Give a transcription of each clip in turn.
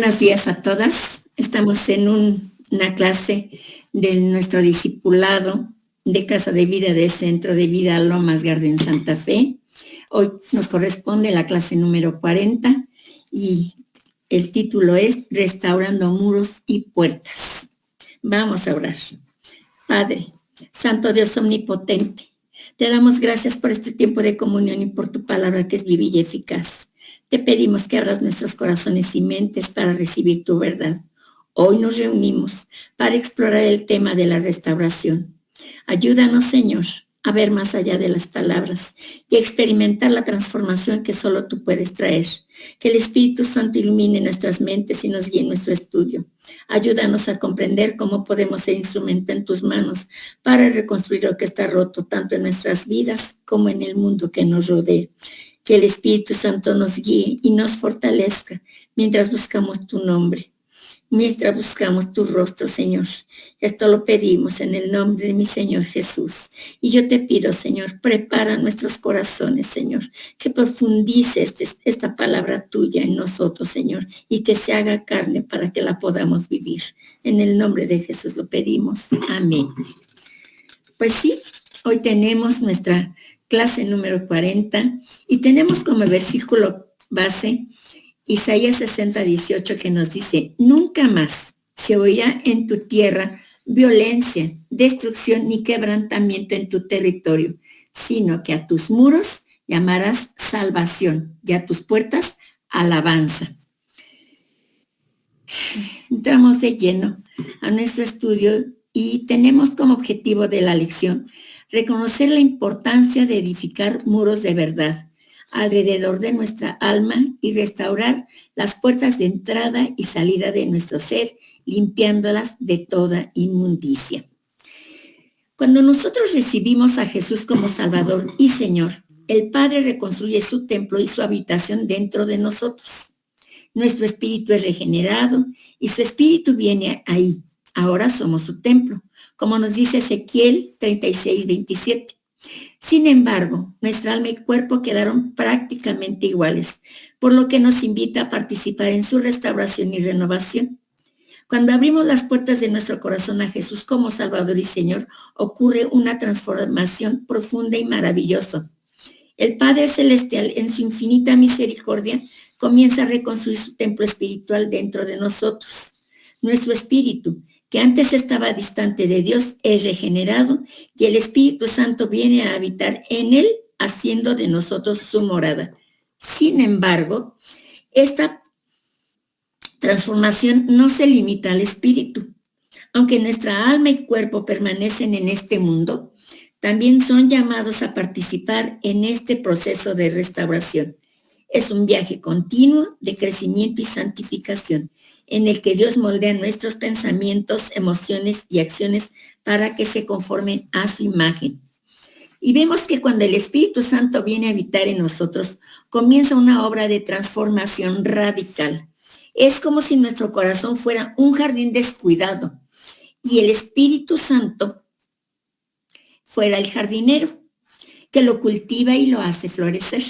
Buenos días a todas. Estamos en una clase de nuestro discipulado de Casa de Vida de Centro de Vida Lomas Garden Santa Fe. Hoy nos corresponde la clase número 40 y el título es Restaurando muros y puertas. Vamos a orar. Padre, Santo Dios omnipotente, te damos gracias por este tiempo de comunión y por tu palabra que es viva y eficaz. Te pedimos que abras nuestros corazones y mentes para recibir tu verdad. Hoy nos reunimos para explorar el tema de la restauración. Ayúdanos, Señor, a ver más allá de las palabras y a experimentar la transformación que solo tú puedes traer. Que el Espíritu Santo ilumine nuestras mentes y nos guíe en nuestro estudio. Ayúdanos a comprender cómo podemos ser instrumento en tus manos para reconstruir lo que está roto tanto en nuestras vidas como en el mundo que nos rodea. Que el Espíritu Santo nos guíe y nos fortalezca mientras buscamos tu nombre, mientras buscamos tu rostro, Señor. Esto lo pedimos en el nombre de mi Señor Jesús. Y yo te pido, Señor, prepara nuestros corazones, Señor, que profundice esta palabra tuya en nosotros, Señor, y que se haga carne para que la podamos vivir. En el nombre de Jesús lo pedimos. Amén. Pues sí, hoy tenemos nuestra clase número 40 y tenemos como versículo base Isaías 60:18 que nos dice: nunca más se oirá en tu tierra violencia, destrucción ni quebrantamiento en tu territorio, sino que a tus muros llamarás salvación y a tus puertas alabanza. Entramos de lleno a nuestro estudio y tenemos como objetivo de la lección reconocer la importancia de edificar muros de verdad alrededor de nuestra alma y restaurar las puertas de entrada y salida de nuestro ser, limpiándolas de toda inmundicia. Cuando nosotros recibimos a Jesús como Salvador y Señor, el Padre reconstruye su templo y su habitación dentro de nosotros. Nuestro espíritu es regenerado y su espíritu viene ahí. Ahora somos su templo, como nos dice Ezequiel 36:27. Sin embargo, nuestra alma y cuerpo quedaron prácticamente iguales, por lo que nos invita a participar en su restauración y renovación. Cuando abrimos las puertas de nuestro corazón a Jesús como Salvador y Señor, ocurre una transformación profunda y maravillosa. El Padre Celestial, en su infinita misericordia, comienza a reconstruir su templo espiritual dentro de nosotros. Nuestro espíritu, que antes estaba distante de Dios, es regenerado y el Espíritu Santo viene a habitar en él, haciendo de nosotros su morada. Sin embargo, esta transformación no se limita al espíritu. Aunque nuestra alma y cuerpo permanecen en este mundo, también son llamados a participar en este proceso de restauración. Es un viaje continuo de crecimiento y santificación, en el que Dios moldea nuestros pensamientos, emociones y acciones para que se conformen a su imagen. Y vemos que cuando el Espíritu Santo viene a habitar en nosotros, comienza una obra de transformación radical. Es como si nuestro corazón fuera un jardín descuidado y el Espíritu Santo fuera el jardinero que lo cultiva y lo hace florecer.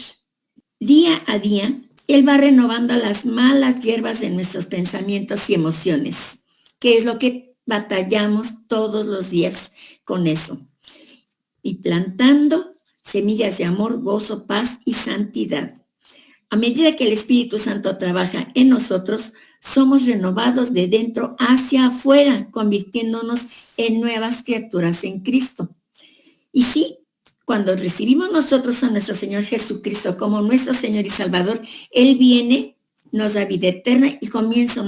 Día a día, Él va renovando las malas hierbas de nuestros pensamientos y emociones, que es lo que batallamos todos los días con eso. Y plantando semillas de amor, gozo, paz y santidad. A medida que el Espíritu Santo trabaja en nosotros, somos renovados de dentro hacia afuera, convirtiéndonos en nuevas criaturas en Cristo. Y sí, cuando recibimos nosotros a nuestro Señor Jesucristo como nuestro Señor y Salvador, Él viene, nos da vida eterna y comienza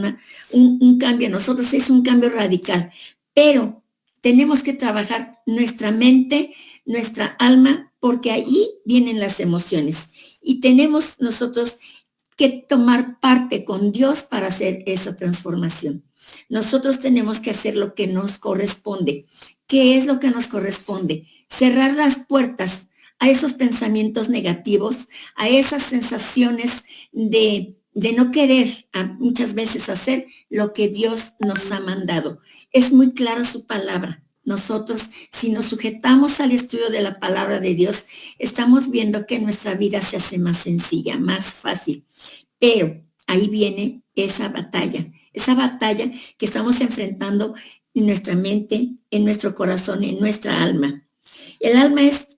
un cambio en nosotros. Es un cambio radical, pero tenemos que trabajar nuestra mente, nuestra alma, porque ahí vienen las emociones. Y tenemos nosotros que tomar parte con Dios para hacer esa transformación. Nosotros tenemos que hacer lo que nos corresponde. ¿Qué es lo que nos corresponde? Cerrar las puertas a esos pensamientos negativos, a esas sensaciones de no querer muchas veces hacer lo que Dios nos ha mandado. Es muy clara su palabra. Nosotros, si nos sujetamos al estudio de la palabra de Dios, estamos viendo que nuestra vida se hace más sencilla, más fácil. Pero ahí viene esa batalla que estamos enfrentando en nuestra mente, en nuestro corazón, en nuestra alma. El alma es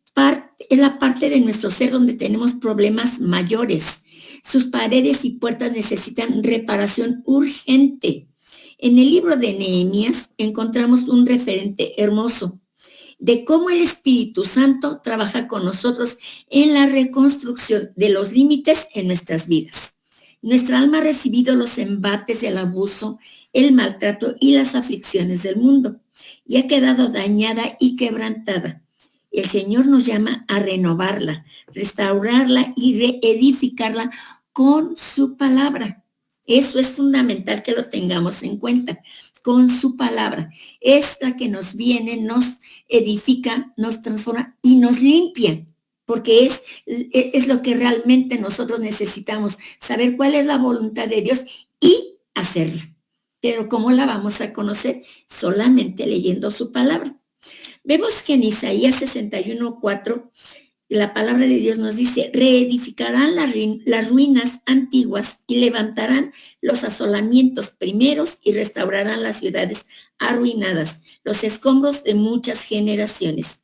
la parte de nuestro ser donde tenemos problemas mayores. Sus paredes y puertas necesitan reparación urgente. En el libro de Nehemías encontramos un referente hermoso de cómo el Espíritu Santo trabaja con nosotros en la reconstrucción de los límites en nuestras vidas. Nuestra alma ha recibido los embates del abuso, el maltrato y las aflicciones del mundo y ha quedado dañada y quebrantada. El Señor nos llama a renovarla, restaurarla y reedificarla con su palabra. Eso es fundamental que lo tengamos en cuenta. Con su palabra. Es la que nos viene, nos edifica, nos transforma y nos limpia, porque es lo que realmente nosotros necesitamos, saber cuál es la voluntad de Dios y hacerla. Pero ¿cómo la vamos a conocer? Solamente leyendo su palabra. Vemos que en Isaías 61:4 la palabra de Dios nos dice, reedificarán las ruinas antiguas y levantarán los asolamientos primeros y restaurarán las ciudades arruinadas, los escombros de muchas generaciones.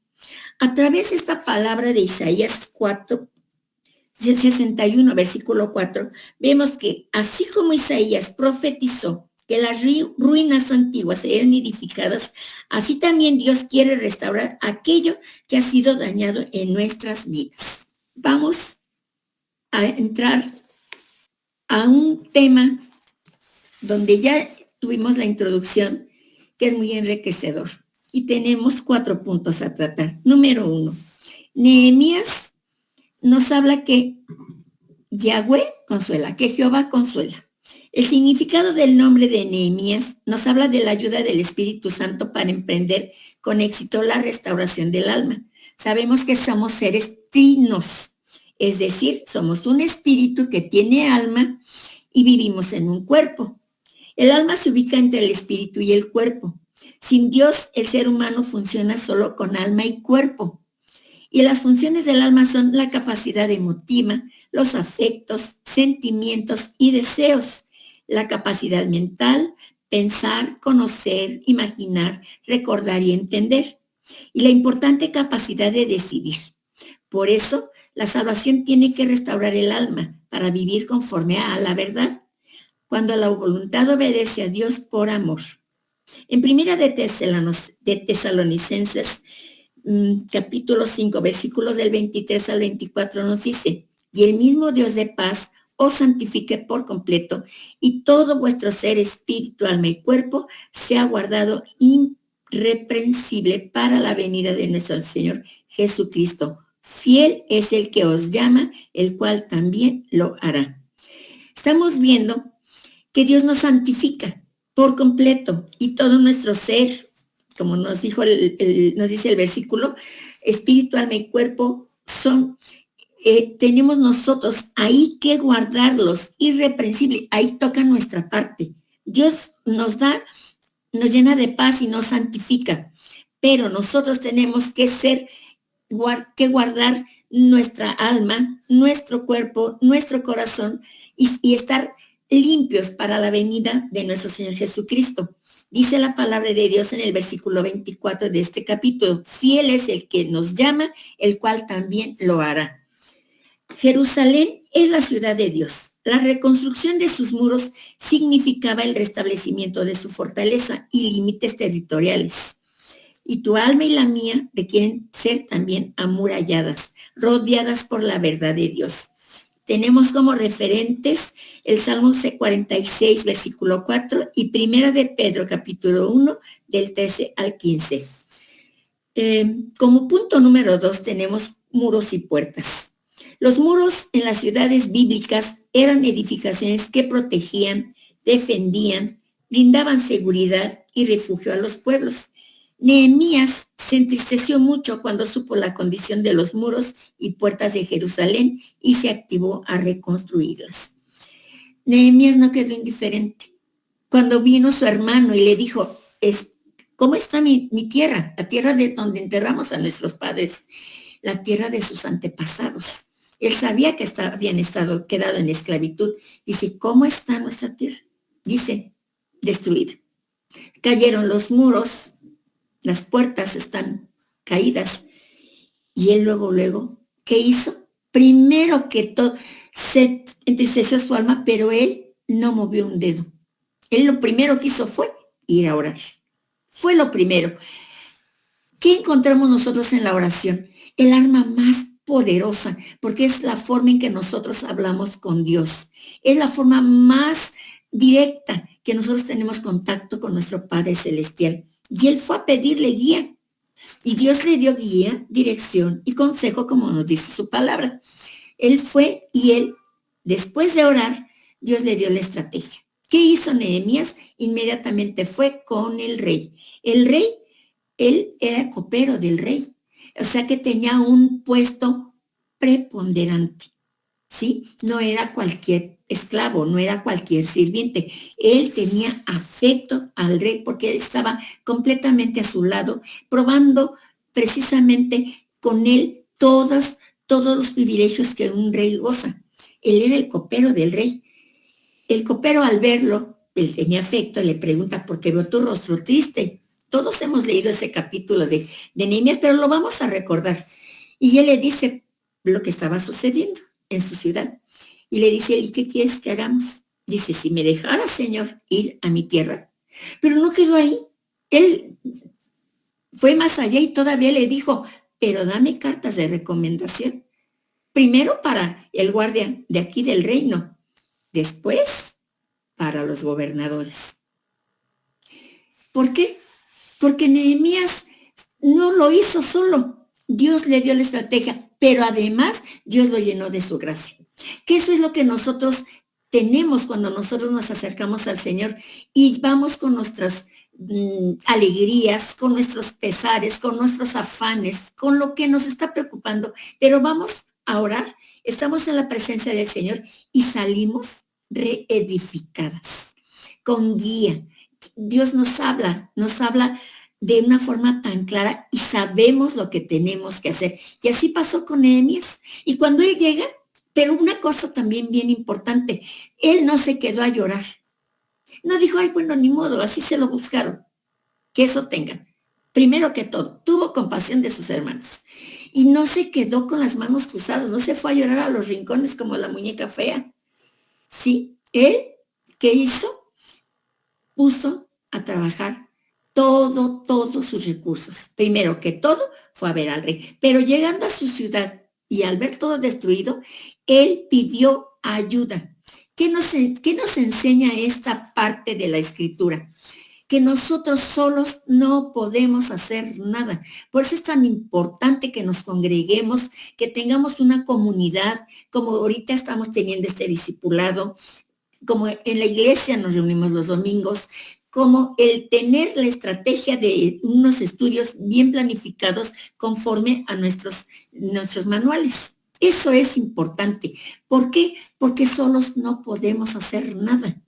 A través de esta palabra de Isaías 61, versículo 4, vemos que así como Isaías profetizó que las ruinas antiguas serían edificadas, así también Dios quiere restaurar aquello que ha sido dañado en nuestras vidas. Vamos a entrar a un tema donde ya tuvimos la introducción, que es muy enriquecedor, y tenemos 4 puntos a tratar. Número 1, Nehemías nos habla que Yahweh consuela, que Jehová consuela. El significado del nombre de Nehemías nos habla de la ayuda del Espíritu Santo para emprender con éxito la restauración del alma. Sabemos que somos seres trinos, es decir, somos un espíritu que tiene alma y vivimos en un cuerpo. El alma se ubica entre el espíritu y el cuerpo. Sin Dios, el ser humano funciona solo con alma y cuerpo. Y las funciones del alma son la capacidad emotiva, los afectos, sentimientos y deseos. La capacidad mental, pensar, conocer, imaginar, recordar y entender. Y la importante capacidad de decidir. Por eso, la salvación tiene que restaurar el alma para vivir conforme a la verdad, cuando la voluntad obedece a Dios por amor. En Primera de Tesalonicenses, capítulo 5, versículos del 23 al 24 nos dice, y el mismo Dios de paz os santifique por completo, y todo vuestro ser, espíritu, alma y cuerpo sea guardado irreprensible para la venida de nuestro Señor Jesucristo. Fiel es el que os llama, el cual también lo hará. Estamos viendo que Dios nos santifica por completo y todo nuestro ser, como nos dijo nos dice el versículo, espíritu, alma y cuerpo tenemos nosotros ahí que guardarlos irreprensible, ahí toca nuestra parte. Dios nos llena de paz y nos santifica, pero nosotros tenemos que guardar nuestra alma, nuestro cuerpo, nuestro corazón y estar limpios para la venida de nuestro Señor Jesucristo. Dice la palabra de Dios en el versículo 24 de este capítulo, fiel es el que nos llama, el cual también lo hará. Jerusalén es la ciudad de Dios. La reconstrucción de sus muros significaba el restablecimiento de su fortaleza y límites territoriales. Y tu alma y la mía requieren ser también amuralladas, rodeadas por la verdad de Dios. Tenemos como referentes el Salmo 46, versículo 4 y Primera de Pedro, capítulo 1, del 13 al 15. Como punto número 2 tenemos muros y puertas. Los muros en las ciudades bíblicas eran edificaciones que protegían, defendían, brindaban seguridad y refugio a los pueblos. Nehemías se entristeció mucho cuando supo la condición de los muros y puertas de Jerusalén y se activó a reconstruirlas. Nehemías no quedó indiferente. Cuando vino su hermano y le dijo, ¿cómo está mi tierra? La tierra de donde enterramos a nuestros padres, la tierra de sus antepasados. Él sabía que habían quedado en esclavitud. Dice, ¿cómo está nuestra tierra? Dice, destruida. Cayeron los muros, las puertas están caídas. Y él luego, ¿qué hizo? Primero que todo, se entristeció su alma, pero él no movió un dedo. Él lo primero que hizo fue ir a orar. Fue lo primero. ¿Qué encontramos nosotros en la oración? El arma más poderosa, porque es la forma en que nosotros hablamos con Dios. Es la forma más directa que nosotros tenemos contacto con nuestro Padre Celestial. Y él fue a pedirle guía. Y Dios le dio guía, dirección y consejo, como nos dice su palabra. Él fue y él, después de orar, Dios le dio la estrategia. ¿Qué hizo Nehemías? Inmediatamente fue con el rey. El rey, él era copero del rey, o sea que tenía un puesto preponderante, ¿sí? No era cualquier esclavo, no era cualquier sirviente. Él tenía afecto al rey porque él estaba completamente a su lado, probando precisamente con él todos los privilegios que un rey goza. Él era el copero del rey. El copero, al verlo, él tenía afecto, le pregunta, ¿por qué veo tu rostro triste? Todos hemos leído ese capítulo de Nehemías, pero lo vamos a recordar. Y él le dice lo que estaba sucediendo en su ciudad. Y le dice, ¿y qué quieres que hagamos? Dice, si me dejara, Señor, ir a mi tierra. Pero no quedó ahí. Él fue más allá y todavía le dijo, pero dame cartas de recomendación. Primero para el guardia de aquí del reino, después para los gobernadores. ¿Por qué? Porque Nehemías no lo hizo solo. Dios le dio la estrategia, pero además Dios lo llenó de su gracia. Que eso es lo que nosotros tenemos cuando nosotros nos acercamos al Señor y vamos con nuestras alegrías, con nuestros pesares, con nuestros afanes, con lo que nos está preocupando, pero vamos a orar, estamos en la presencia del Señor y salimos reedificadas, con guía. Dios nos habla de una forma tan clara y sabemos lo que tenemos que hacer. Y así pasó con Nehemías. Y cuando él llega, pero una cosa también bien importante, él no se quedó a llorar. No dijo, ay, bueno, ni modo, así se lo buscaron. Que eso tengan. Primero que todo, tuvo compasión de sus hermanos. Y no se quedó con las manos cruzadas, no se fue a llorar a los rincones como la muñeca fea. Sí, él, ¿qué hizo? Puso a trabajar todos sus recursos. Primero que todo, fue a ver al rey. Pero llegando a su ciudad y al ver todo destruido, él pidió ayuda. ¿Qué nos enseña esta parte de la escritura? Que nosotros solos no podemos hacer nada. Por eso es tan importante que nos congreguemos, que tengamos una comunidad, como ahorita estamos teniendo este discipulado, como en la iglesia nos reunimos los domingos, como el tener la estrategia de unos estudios bien planificados conforme a nuestros manuales. Eso es importante. ¿Por qué? Porque solos no podemos hacer nada.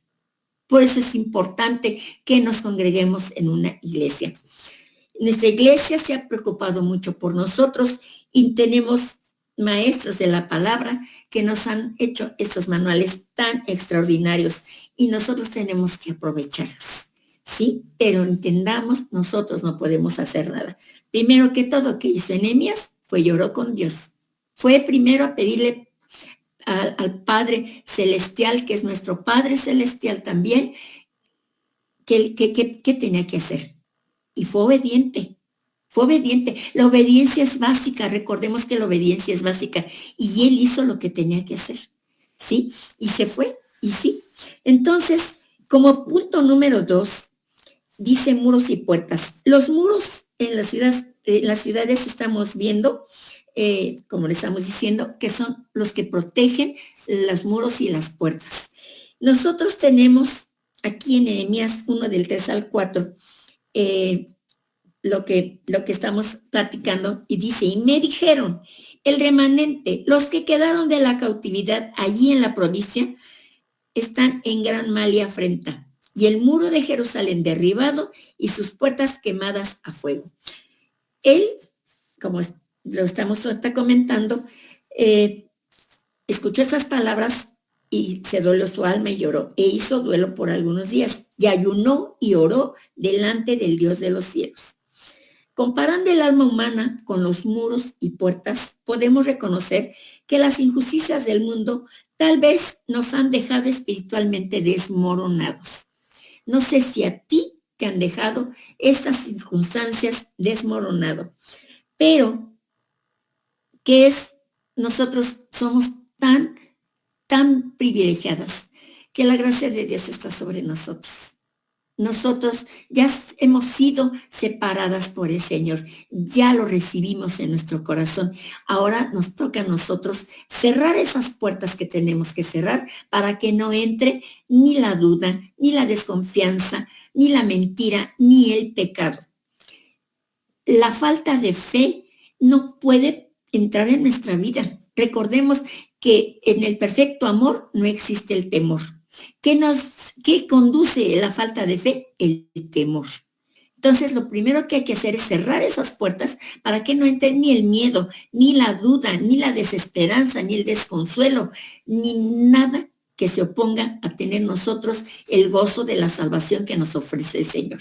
Por eso es importante que nos congreguemos en una iglesia. Nuestra iglesia se ha preocupado mucho por nosotros y tenemos maestros de la palabra que nos han hecho estos manuales tan extraordinarios y nosotros tenemos que aprovecharlos, ¿sí? Pero entendamos, nosotros no podemos hacer nada. Primero que todo, ¿qué hizo Nehemías? Fue lloró con Dios. Fue primero a pedirle al Padre Celestial, que es nuestro Padre Celestial también, ¿qué tenía que hacer? Y fue obediente. Fue obediente. La obediencia es básica. Recordemos que la obediencia es básica. Y él hizo lo que tenía que hacer. ¿Sí? Y se fue. Y sí. Entonces, como punto número 2, dice muros y puertas. Los muros en las ciudades estamos viendo, como le estamos diciendo, que son los que protegen los muros y las puertas. Nosotros tenemos aquí en Nehemías 1 del 3 al 4, lo que estamos platicando, y dice, y me dijeron, el remanente, los que quedaron de la cautividad allí en la provincia, están en gran mal y afrenta, y el muro de Jerusalén derribado y sus puertas quemadas a fuego. Él, como lo estamos ahorita comentando, escuchó esas palabras y se dolió su alma y lloró, e hizo duelo por algunos días, y ayunó y oró delante del Dios de los cielos. Comparando el alma humana con los muros y puertas, podemos reconocer que las injusticias del mundo tal vez nos han dejado espiritualmente desmoronados. No sé si a ti te han dejado estas circunstancias desmoronado, pero que es, nosotros somos tan privilegiadas que la gracia de Dios está sobre nosotros. Nosotros ya hemos sido separadas por el Señor, ya lo recibimos en nuestro corazón. Ahora nos toca a nosotros cerrar esas puertas que tenemos que cerrar para que no entre ni la duda, ni la desconfianza, ni la mentira, ni el pecado. La falta de fe no puede entrar en nuestra vida. Recordemos que en el perfecto amor no existe el temor. ¿Qué conduce la falta de fe? El temor. Entonces, lo primero que hay que hacer es cerrar esas puertas para que no entre ni el miedo, ni la duda, ni la desesperanza, ni el desconsuelo, ni nada que se oponga a tener nosotros el gozo de la salvación que nos ofrece el Señor.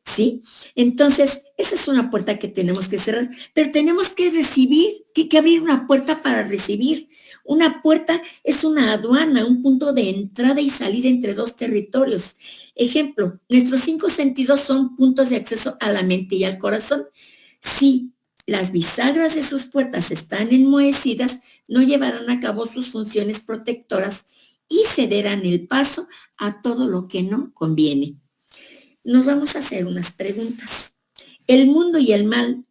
¿Sí? Entonces, esa es una puerta que tenemos que cerrar, pero tenemos que recibir, que abrir una puerta para recibir. Una puerta es una aduana, un punto de entrada y salida entre dos territorios. Ejemplo, nuestros 5 sentidos son puntos de acceso a la mente y al corazón. Si las bisagras de sus puertas están enmohecidas, no llevarán a cabo sus funciones protectoras y cederán el paso a todo lo que no conviene. Nos vamos a hacer unas preguntas. ¿El mundo y el mal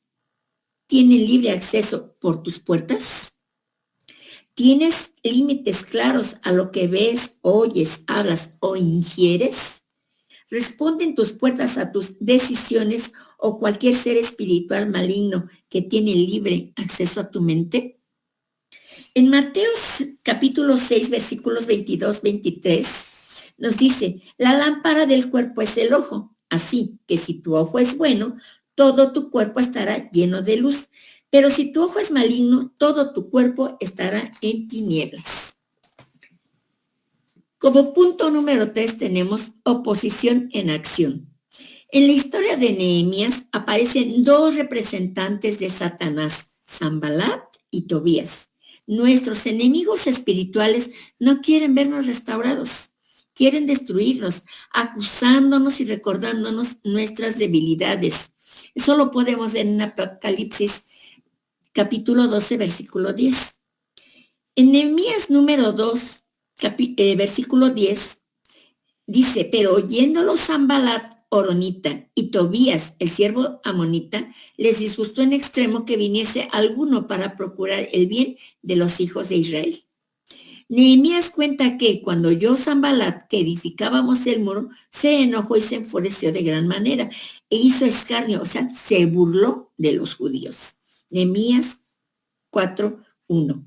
tienen libre acceso por tus puertas? ¿Tienes límites claros a lo que ves, oyes, hablas o ingieres? ¿Responden tus puertas a tus decisiones o cualquier ser espiritual maligno que tiene libre acceso a tu mente? En Mateo capítulo 6, versículos 22-23, nos dice, la lámpara del cuerpo es el ojo, así que si tu ojo es bueno, todo tu cuerpo estará lleno de luz. Pero si tu ojo es maligno, todo tu cuerpo estará en tinieblas. Como punto número 3 tenemos oposición en acción. En la historia de Nehemías aparecen 2 representantes de Satanás, Sanbalat y Tobías. Nuestros enemigos espirituales no quieren vernos restaurados, quieren destruirnos, acusándonos y recordándonos nuestras debilidades. Eso lo podemos ver en Apocalipsis capítulo 12, versículo 10. En Nehemías número 2, versículo 10, dice, pero oyéndolo Sanbalat, Horonita, y Tobías, el siervo amonita, les disgustó en extremo que viniese alguno para procurar el bien de los hijos de Israel. Nehemías cuenta que cuando oyó Sanbalat que edificábamos el muro, se enojó y se enfureció de gran manera e hizo escarnio, o sea, se burló de los judíos. Nehemías 4:1.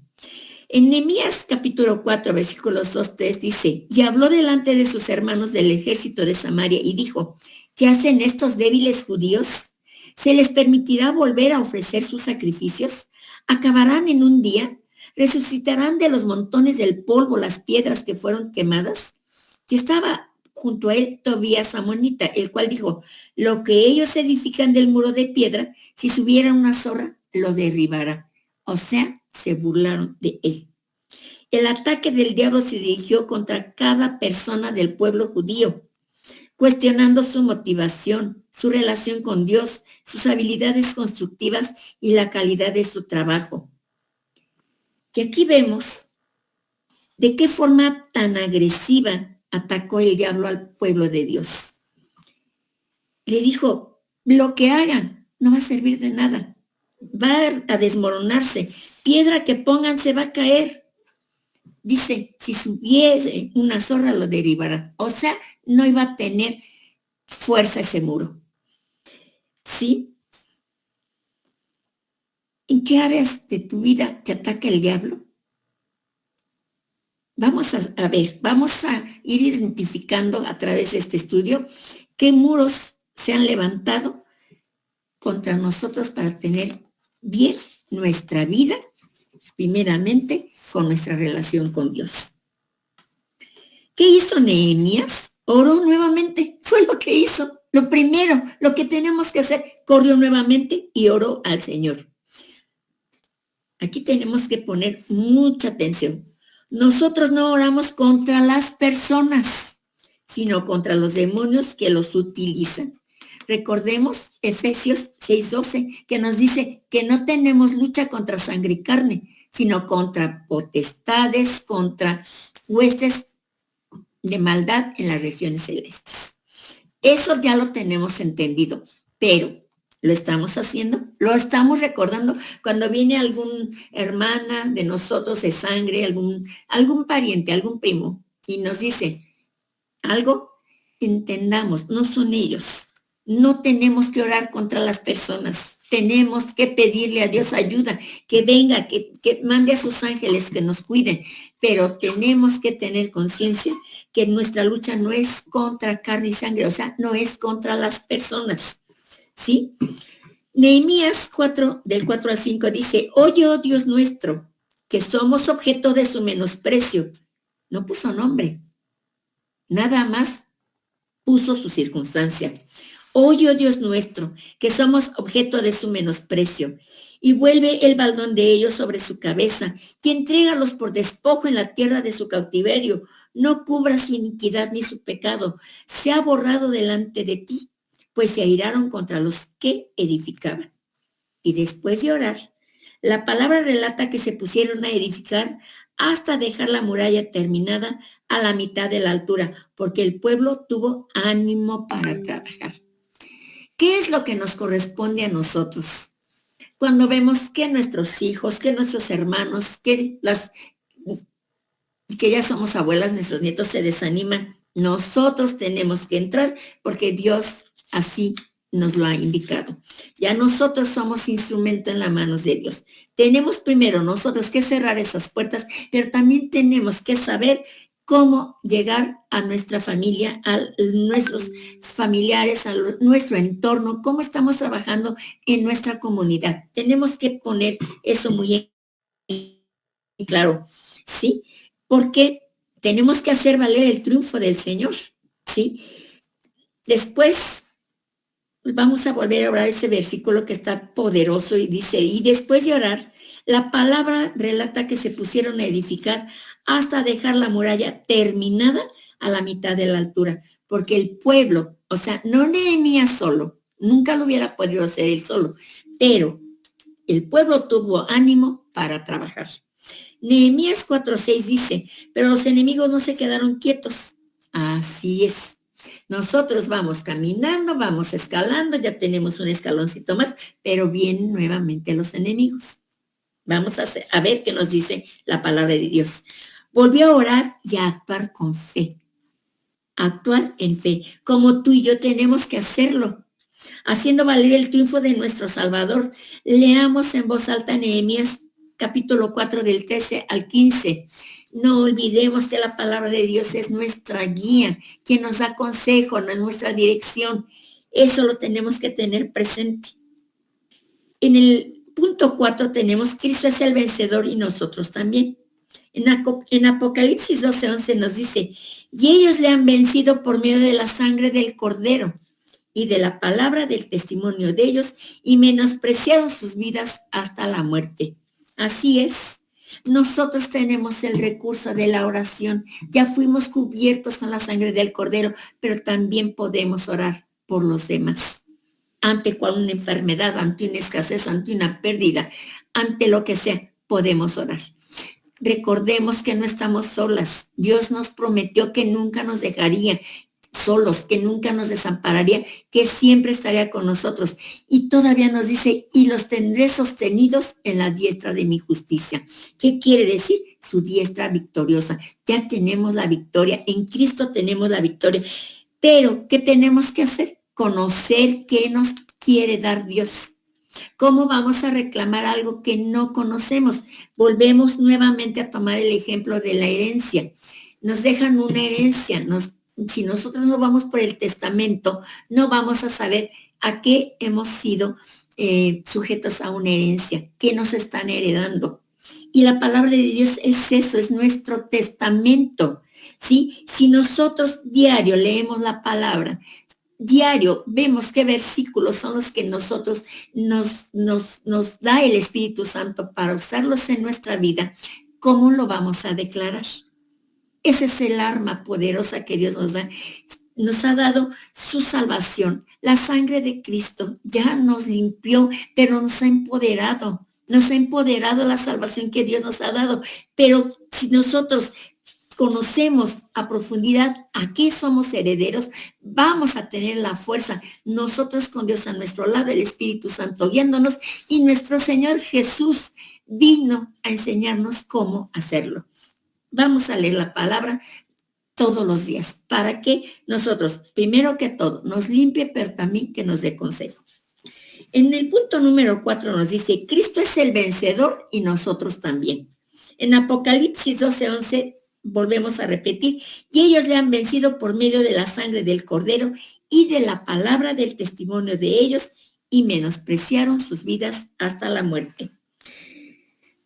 En Nehemías capítulo 4, versículos 2-3 dice, y habló delante de sus hermanos del ejército de Samaria y dijo, ¿qué hacen estos débiles judíos? ¿Se les permitirá volver a ofrecer sus sacrificios? ¿Acabarán en un día? ¿Resucitarán de los montones del polvo las piedras que fueron quemadas? Y estaba junto a él Tobías amonita, el cual dijo, lo que ellos edifican del muro de piedra, si subiera una zorra, lo derribará. O sea, se burlaron de él. El ataque del diablo se dirigió contra cada persona del pueblo judío, cuestionando su motivación, su relación con Dios, sus habilidades constructivas y la calidad de su trabajo. Y aquí vemos de qué forma tan agresiva atacó el diablo al pueblo de Dios. Le dijo, lo que hagan no va a servir de nada, va a desmoronarse, piedra que pongan se va a caer. Dice, si subiese una zorra lo derribará. O sea, no iba a tener fuerza ese muro. ¿Sí? ¿En qué áreas de tu vida te ataca el diablo? Vamos a ver, vamos a ir identificando a través de este estudio qué muros se han levantado contra nosotros para tener bien nuestra vida primeramente con nuestra relación con Dios. ¿Qué hizo Nehemías? Oró nuevamente, fue lo que hizo. Lo primero, lo que tenemos que hacer, corrió nuevamente y oró al Señor. Aquí tenemos que poner mucha atención. Nosotros no oramos contra las personas, sino contra los demonios que los utilizan. Recordemos Efesios 6:12, que nos dice que no tenemos lucha contra sangre y carne, sino contra potestades, contra huestes de maldad en las regiones celestes. Eso ya lo tenemos entendido, pero ¿lo estamos haciendo? ¿Lo estamos recordando? Cuando viene algún hermana de nosotros de sangre, algún pariente, algún primo, y nos dice algo, entendamos, no son ellos. No tenemos que orar contra las personas. Tenemos que pedirle a Dios ayuda, que venga, que mande a sus ángeles que nos cuiden. Pero tenemos que tener conciencia que nuestra lucha no es contra carne y sangre, o sea, no es contra las personas. ¿Sí? Nehemías 4, del 4 al 5 dice, oye, oh Dios nuestro, que somos objeto de su menosprecio. No puso nombre, nada más puso su circunstancia. Oye, oh Dios nuestro, que somos objeto de su menosprecio, y vuelve el baldón de ellos sobre su cabeza, y entrégalos por despojo en la tierra de su cautiverio. No cubra su iniquidad ni su pecado, se ha borrado delante de ti, pues se airaron contra los que edificaban. Y después de orar, la palabra relata que se pusieron a edificar hasta dejar la muralla terminada a la mitad de la altura, porque el pueblo tuvo ánimo para trabajar. ¿Qué es lo que nos corresponde a nosotros? Cuando vemos que nuestros hijos, que nuestros hermanos, que ya somos abuelas, nuestros nietos se desaniman, nosotros tenemos que entrar porque Dios así nos lo ha indicado. Ya nosotros somos instrumento en las manos de Dios. Tenemos primero nosotros que cerrar esas puertas, pero también tenemos que saber cómo llegar a nuestra familia, a nuestros familiares, a nuestro entorno, cómo estamos trabajando en nuestra comunidad. Tenemos que poner eso muy claro, ¿sí? Porque tenemos que hacer valer el triunfo del Señor, ¿sí? Después vamos a volver a orar ese versículo que está poderoso y dice, y después de orar, la palabra relata que se pusieron a edificar hasta dejar la muralla terminada a la mitad de la altura, porque el pueblo, o sea, no Nehemías solo, nunca lo hubiera podido hacer él solo, pero el pueblo tuvo ánimo para trabajar. Nehemías 4:6 dice, pero los enemigos no se quedaron quietos. Así es. Nosotros vamos caminando, vamos escalando, ya tenemos un escaloncito más, pero vienen nuevamente los enemigos. Vamos a ver qué nos dice la palabra de Dios. Volvió a orar y a actuar con fe. Actuar en fe, como tú y yo tenemos que hacerlo, haciendo valer el triunfo de nuestro Salvador. Leamos en voz alta Nehemías capítulo 4 del 13 al 15. No olvidemos que la palabra de Dios es nuestra guía, quien nos da consejo, no es nuestra dirección. Eso lo tenemos que tener presente. En el punto 4 tenemos, Cristo es el vencedor y nosotros también. En Apocalipsis 12:11 nos dice, y ellos le han vencido por medio de la sangre del Cordero y de la palabra del testimonio de ellos, y menospreciaron sus vidas hasta la muerte. Así es. Nosotros tenemos el recurso de la oración. Ya fuimos cubiertos con la sangre del Cordero, pero también podemos orar por los demás. Ante una enfermedad, ante una escasez, ante una pérdida, ante lo que sea, podemos orar. Recordemos que no estamos solas. Dios nos prometió que nunca nos dejaría solos, que nunca nos desampararía, que siempre estaría con nosotros. Y todavía nos dice, y los tendré sostenidos en la diestra de mi justicia. ¿Qué quiere decir? Su diestra victoriosa. Ya tenemos la victoria, en Cristo tenemos la victoria. Pero, ¿qué tenemos que hacer? Conocer qué nos quiere dar Dios. ¿Cómo vamos a reclamar algo que no conocemos? Volvemos nuevamente a tomar el ejemplo de la herencia. Nos dejan una herencia, si nosotros no vamos por el testamento, no vamos a saber a qué hemos sido sujetos a una herencia, qué nos están heredando. Y la palabra de Dios es eso, es nuestro testamento, ¿sí? Si nosotros diario leemos la palabra, diario vemos qué versículos son los que nosotros nos da el Espíritu Santo para usarlos en nuestra vida, ¿cómo lo vamos a declarar? Ese es el arma poderosa que Dios nos da. Nos ha dado su salvación. La sangre de Cristo ya nos limpió, pero nos ha empoderado. Nos ha empoderado la salvación que Dios nos ha dado. Pero si nosotros conocemos a profundidad a qué somos herederos, vamos a tener la fuerza. Nosotros con Dios a nuestro lado, el Espíritu Santo guiándonos, y nuestro Señor Jesús vino a enseñarnos cómo hacerlo. Vamos a leer la palabra todos los días para que nosotros, primero que todo, nos limpie, pero también que nos dé consejo. En el punto número 4 nos dice, Cristo es el vencedor y nosotros también. En Apocalipsis 12:11 volvemos a repetir, y ellos le han vencido por medio de la sangre del Cordero y de la palabra del testimonio de ellos, y menospreciaron sus vidas hasta la muerte.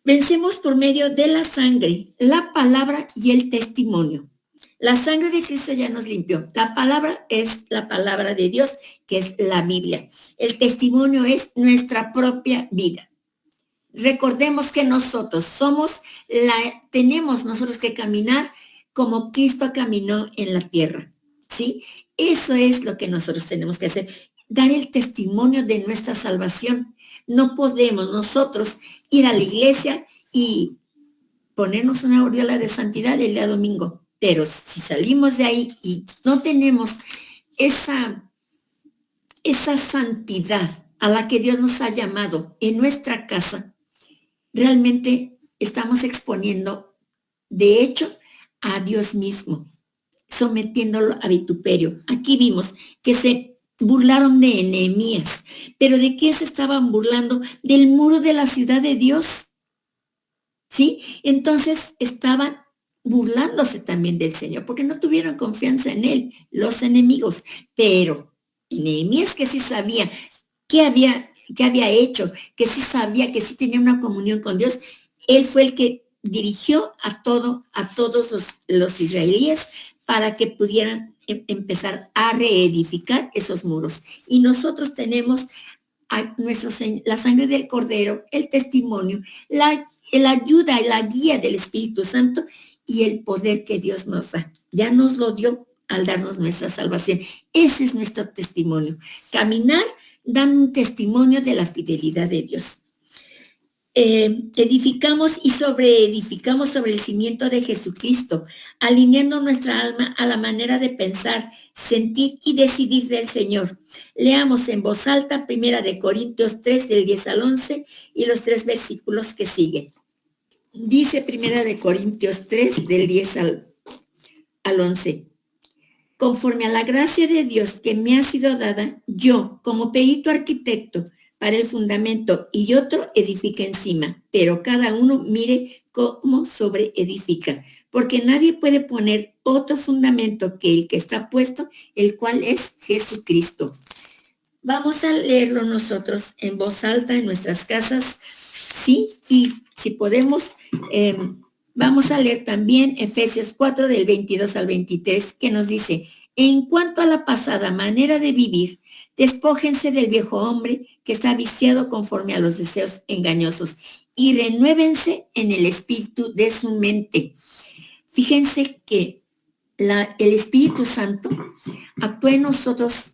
Vencemos por medio de la sangre, la palabra y el testimonio. La sangre de Cristo ya nos limpió. La palabra es la palabra de Dios, que es la Biblia. El testimonio es nuestra propia vida. Recordemos que nosotros tenemos nosotros que caminar como Cristo caminó en la tierra, ¿sí? Eso es lo que nosotros tenemos que hacer, dar el testimonio de nuestra salvación. No podemos nosotros ir a la iglesia y ponernos una aureola de santidad el día domingo, pero si salimos de ahí y no tenemos esa santidad a la que Dios nos ha llamado en nuestra casa, realmente estamos exponiendo, de hecho, a Dios mismo, sometiéndolo a vituperio. Aquí vimos que se burlaron de Nehemías, pero ¿de qué se estaban burlando? Del muro de la ciudad de Dios, ¿sí? Entonces estaban burlándose también del Señor, porque no tuvieron confianza en Él, los enemigos. Pero Nehemías, que sí sabía qué había hecho, que sí sabía, que sí tenía una comunión con Dios, él fue el que dirigió a todos los israelíes para que pudieran empezar a reedificar esos muros. Y nosotros tenemos la sangre del Cordero, el testimonio, la ayuda y la guía del Espíritu Santo y el poder que Dios nos da. Ya nos lo dio al darnos nuestra salvación. Ese es nuestro testimonio. Caminar dando un testimonio de la fidelidad de Dios. Edificamos y sobreedificamos sobre el cimiento de Jesucristo, alineando nuestra alma a la manera de pensar, sentir y decidir del Señor. Leamos en voz alta 1 Corintios 3 del 10 al 11 y los 3 versículos que siguen. Dice 1 Corintios 3 del 10 al 11. Conforme a la gracia de Dios que me ha sido dada, yo, como perito arquitecto, para el fundamento y otro edifica encima, pero cada uno mire cómo sobreedifica, porque nadie puede poner otro fundamento que el que está puesto, el cual es Jesucristo. Vamos a leerlo nosotros en voz alta en nuestras casas, sí, y si podemos, vamos a leer también Efesios 4 del 22 al 23, que nos dice, en cuanto a la pasada manera de vivir, despójense del viejo hombre que está viciado conforme a los deseos engañosos y renuévense en el espíritu de su mente. Fíjense que el Espíritu Santo actúa en nosotros,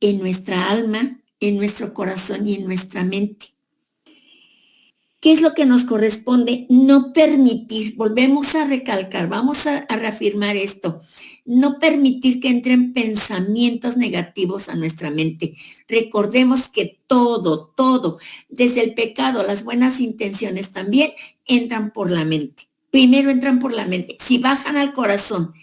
en nuestra alma, en nuestro corazón y en nuestra mente. ¿Qué es lo que nos corresponde? No permitir, volvemos a recalcar, vamos a reafirmar esto, no permitir que entren pensamientos negativos a nuestra mente. Recordemos que todo, desde el pecado, las buenas intenciones también entran por la mente. Primero entran por la mente. Si bajan al corazón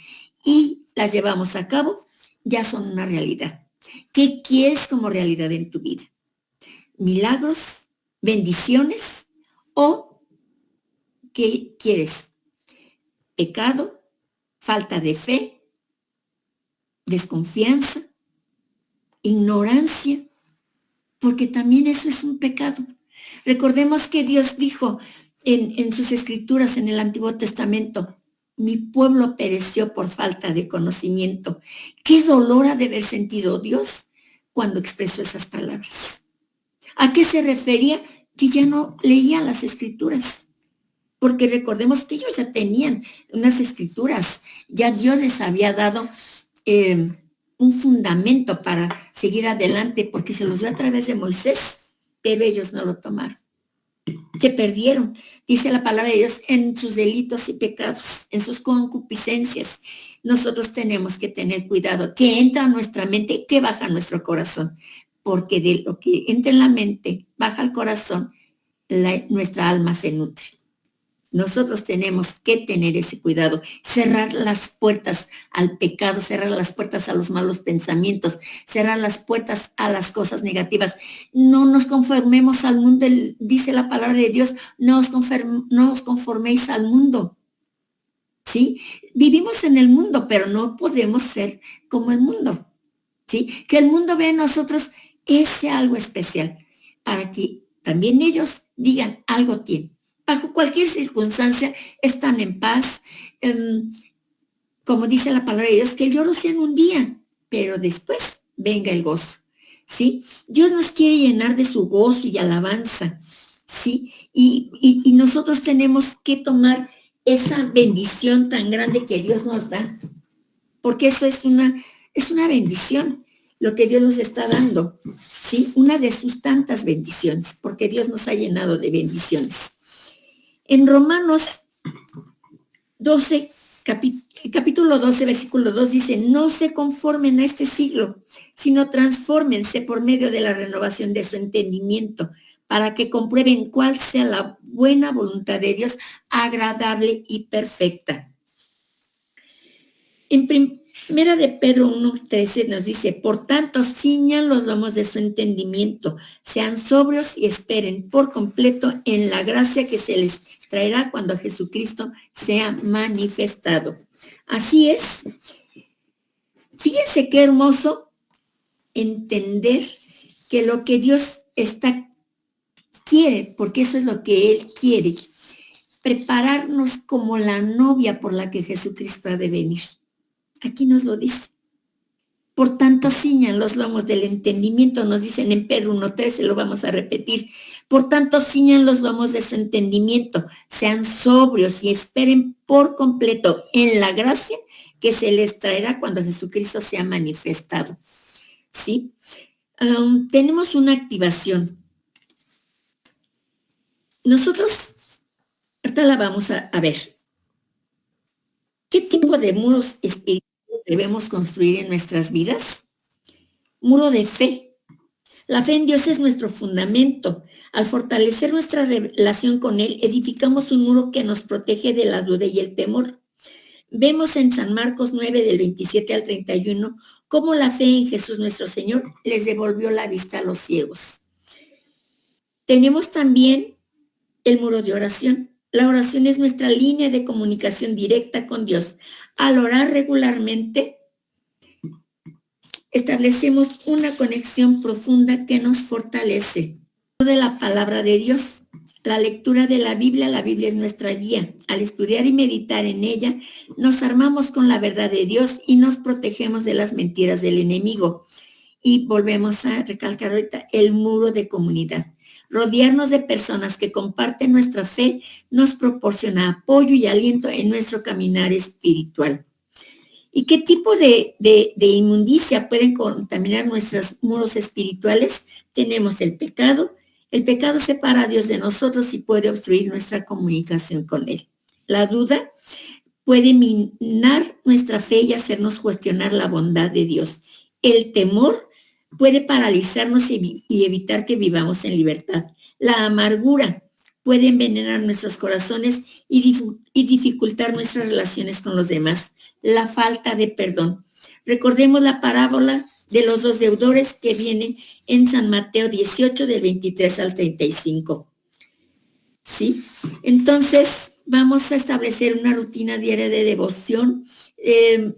y las llevamos a cabo, ya son una realidad. ¿Qué quieres como realidad en tu vida? ¿Milagros? ¿Bendiciones? ¿O qué quieres? ¿Pecado? ¿Falta de fe? ¿Desconfianza? ¿Ignorancia? Porque también eso es un pecado. Recordemos que Dios dijo, en sus escrituras en el Antiguo Testamento: mi pueblo pereció por falta de conocimiento. Qué dolor ha de haber sentido Dios cuando expresó esas palabras. ¿A qué se refería? Que ya no leían las escrituras, porque recordemos que ellos ya tenían unas escrituras, ya Dios les había dado un fundamento para seguir adelante, porque se los dio a través de Moisés, pero ellos no lo tomaron. Se perdieron, dice la palabra de Dios, en sus delitos y pecados, en sus concupiscencias. Nosotros tenemos que tener cuidado, que entra a nuestra mente, que baja a nuestro corazón, porque de lo que entra en la mente, baja al corazón, nuestra alma se nutre. Nosotros tenemos que tener ese cuidado, cerrar las puertas al pecado, cerrar las puertas a los malos pensamientos, cerrar las puertas a las cosas negativas. No nos conformemos al mundo, dice la palabra de Dios, no os conforméis al mundo. ¿Sí? Vivimos en el mundo, pero no podemos ser como el mundo. ¿Sí? Que el mundo ve en nosotros ese algo especial, para que también ellos digan, algo tienen. Bajo cualquier circunstancia están en paz. Como dice la palabra de Dios, que el lloro sea en un día, pero después venga el gozo, ¿sí? Dios nos quiere llenar de su gozo y alabanza, ¿sí? Y nosotros tenemos que tomar esa bendición tan grande que Dios nos da, porque eso es una bendición, lo que Dios nos está dando, ¿sí? Una de sus tantas bendiciones, porque Dios nos ha llenado de bendiciones. En Romanos 12, capítulo 12, versículo 2 dice: no se conformen a este siglo, sino transfórmense por medio de la renovación de su entendimiento, para que comprueben cuál sea la buena voluntad de Dios, agradable y perfecta. En Primera de Pedro 1:13 nos dice: por tanto, ciñan los lomos de su entendimiento, sean sobrios y esperen por completo en la gracia que se les traerá cuando Jesucristo sea manifestado. Así es. Fíjense qué hermoso entender que lo que Dios quiere, porque eso es lo que Él quiere, prepararnos como la novia por la que Jesucristo ha de venir. Aquí nos lo dice. Por tanto, ciñan los lomos del entendimiento, nos dicen en Pedro 1:13, lo vamos a repetir. Por tanto, ciñan los lomos de su entendimiento, sean sobrios y esperen por completo en la gracia que se les traerá cuando Jesucristo sea manifestado. ¿Sí? Tenemos una activación. Nosotros, ahorita la vamos a ver. ¿Qué tipo de muros espirituales debemos construir en nuestras vidas? Muro de fe. La fe en Dios es nuestro fundamento. Al fortalecer nuestra relación con Él, edificamos un muro que nos protege de la duda y el temor. Vemos en San Marcos 9, del 27 al 31, cómo la fe en Jesús nuestro Señor les devolvió la vista a los ciegos. Tenemos también el muro de oración. La oración es nuestra línea de comunicación directa con Dios. Al orar regularmente, establecemos una conexión profunda que nos fortalece. De la palabra de Dios, la lectura de la Biblia es nuestra guía. Al estudiar y meditar en ella, nos armamos con la verdad de Dios y nos protegemos de las mentiras del enemigo. Y volvemos a recalcar ahorita el muro de comunidad. Rodearnos de personas que comparten nuestra fe nos proporciona apoyo y aliento en nuestro caminar espiritual. ¿Y qué tipo de inmundicia pueden contaminar nuestros muros espirituales? Tenemos el pecado. El pecado separa a Dios de nosotros y puede obstruir nuestra comunicación con Él. La duda puede minar nuestra fe y hacernos cuestionar la bondad de Dios. El temor puede paralizarnos y evitar que vivamos en libertad. La amargura puede envenenar nuestros corazones y dificultar nuestras relaciones con los demás. La falta de perdón. Recordemos la parábola de los dos deudores que viene en San Mateo 18, del 23 al 35. ¿Sí? Entonces, vamos a establecer una rutina diaria de devoción,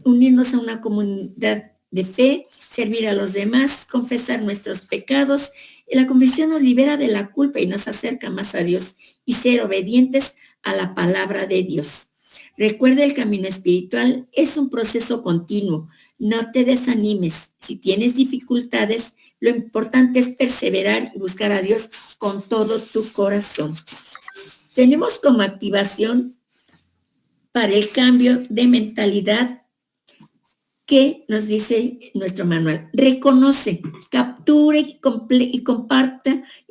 unirnos a una comunidad de fe, servir a los demás, confesar nuestros pecados. La confesión nos libera de la culpa y nos acerca más a Dios y ser obedientes a la palabra de Dios. Recuerda, el camino espiritual es un proceso continuo. No te desanimes. Si tienes dificultades, lo importante es perseverar y buscar a Dios con todo tu corazón. Tenemos como activación para el cambio de mentalidad que nos dice nuestro manual. Reconoce, captura y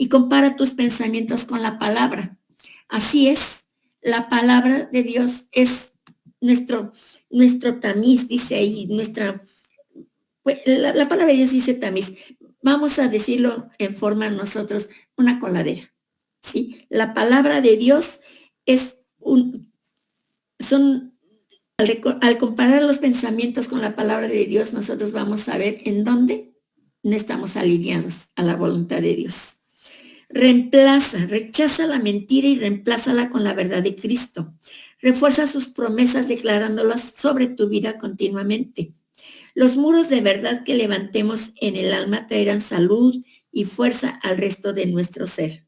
compara tus pensamientos con la palabra. Así es, la palabra de Dios es nuestro tamiz, dice ahí, la palabra de Dios dice tamiz. Vamos a decirlo en forma nosotros, una coladera, ¿sí? La palabra de Dios al comparar los pensamientos con la palabra de Dios, nosotros vamos a ver en dónde no estamos alineados a la voluntad de Dios. Rechaza la mentira y reemplázala con la verdad de Cristo. Refuerza sus promesas declarándolas sobre tu vida continuamente. Los muros de verdad que levantemos en el alma traerán salud y fuerza al resto de nuestro ser.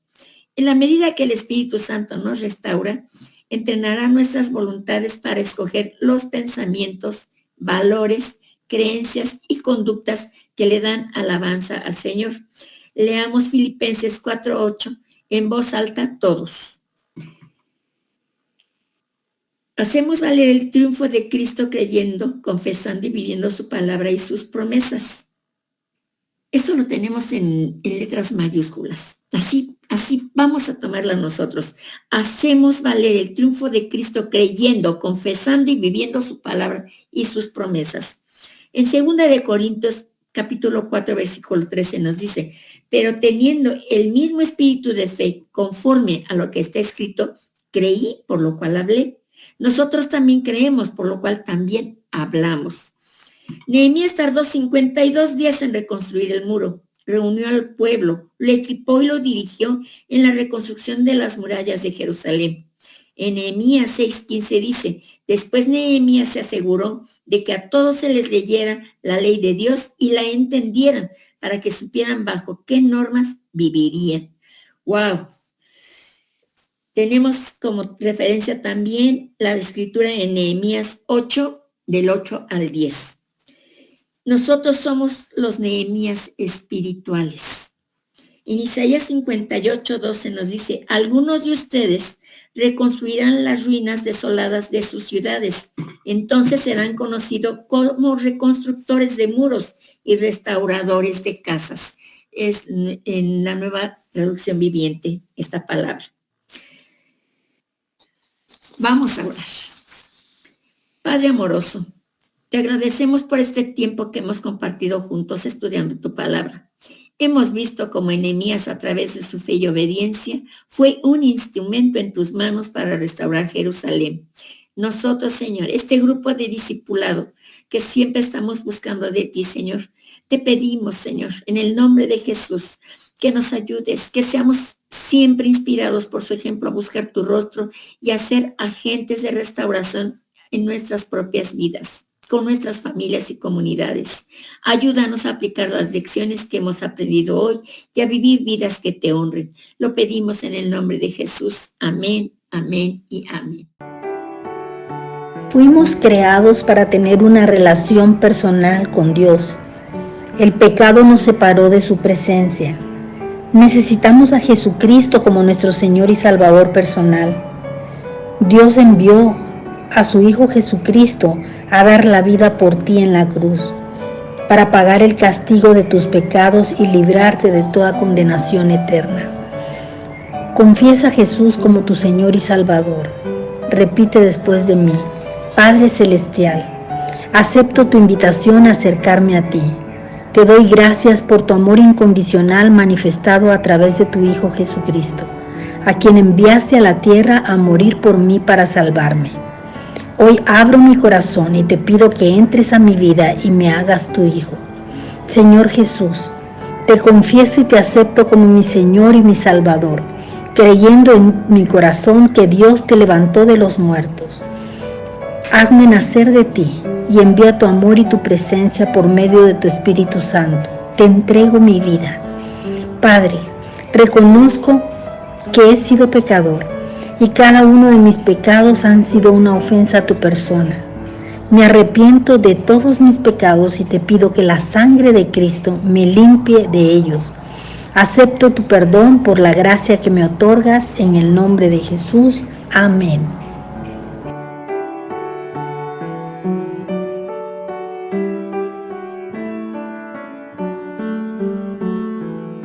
En la medida que el Espíritu Santo nos restaura, entrenará nuestras voluntades para escoger los pensamientos, valores, creencias y conductas que le dan alabanza al Señor. Leamos Filipenses 4:8 en voz alta todos. Hacemos valer el triunfo de Cristo creyendo, confesando y viviendo su palabra y sus promesas. Esto lo tenemos en letras mayúsculas. Así vamos a tomarla nosotros. Hacemos valer el triunfo de Cristo creyendo, confesando y viviendo su palabra y sus promesas. En 2 de Corintios, capítulo 4, versículo 13 nos dice, pero teniendo el mismo espíritu de fe, conforme a lo que está escrito, creí, por lo cual hablé. Nosotros también creemos, por lo cual también hablamos. Nehemías tardó 52 días en reconstruir el muro. Reunió al pueblo, lo equipó y lo dirigió en la reconstrucción de las murallas de Jerusalén. En Nehemías 6:15 dice, después Nehemías se aseguró de que a todos se les leyera la ley de Dios y la entendieran para que supieran bajo qué normas vivirían. ¡Wow! Tenemos como referencia también la escritura en Nehemías 8, del 8 al 10. Nosotros somos los Nehemías espirituales. En Isaías 58:12 nos dice, algunos de ustedes reconstruirán las ruinas desoladas de sus ciudades. Entonces serán conocidos como reconstructores de muros y restauradores de casas. Es en la Nueva Traducción Viviente esta palabra. Vamos a orar. Padre amoroso, te agradecemos por este tiempo que hemos compartido juntos estudiando tu palabra. Hemos visto cómo Nehemías, a través de su fe y obediencia, fue un instrumento en tus manos para restaurar Jerusalén. Nosotros, Señor, este grupo de discipulado que siempre estamos buscando de ti, Señor, te pedimos, Señor, en el nombre de Jesús, que nos ayudes, que seamos siempre inspirados por su ejemplo a buscar tu rostro y a ser agentes de restauración en nuestras propias vidas, con nuestras familias y comunidades. Ayúdanos a aplicar las lecciones que hemos aprendido hoy y a vivir vidas que te honren. Lo pedimos en el nombre de Jesús. Amén, amén y amén. Fuimos creados para tener una relación personal con Dios. El pecado nos separó de su presencia. Necesitamos a Jesucristo como nuestro Señor y Salvador personal. Dios envió a su Hijo Jesucristo a dar la vida por ti en la cruz, para pagar el castigo de tus pecados y librarte de toda condenación eterna. Confiesa a Jesús como tu Señor y Salvador. Repite después de mí: Padre Celestial, acepto tu invitación a acercarme a ti. Te doy gracias por tu amor incondicional manifestado a través de tu Hijo Jesucristo, a quien enviaste a la tierra a morir por mí para salvarme. Hoy abro mi corazón y te pido que entres a mi vida y me hagas tu Hijo. Señor Jesús, te confieso y te acepto como mi Señor y mi Salvador, creyendo en mi corazón que Dios te levantó de los muertos. Hazme nacer de ti y envía tu amor y tu presencia por medio de tu Espíritu Santo. Te entrego mi vida. Padre, reconozco que he sido pecador y cada uno de mis pecados han sido una ofensa a tu persona. Me arrepiento de todos mis pecados y te pido que la sangre de Cristo me limpie de ellos. Acepto tu perdón por la gracia que me otorgas en el nombre de Jesús. Amén.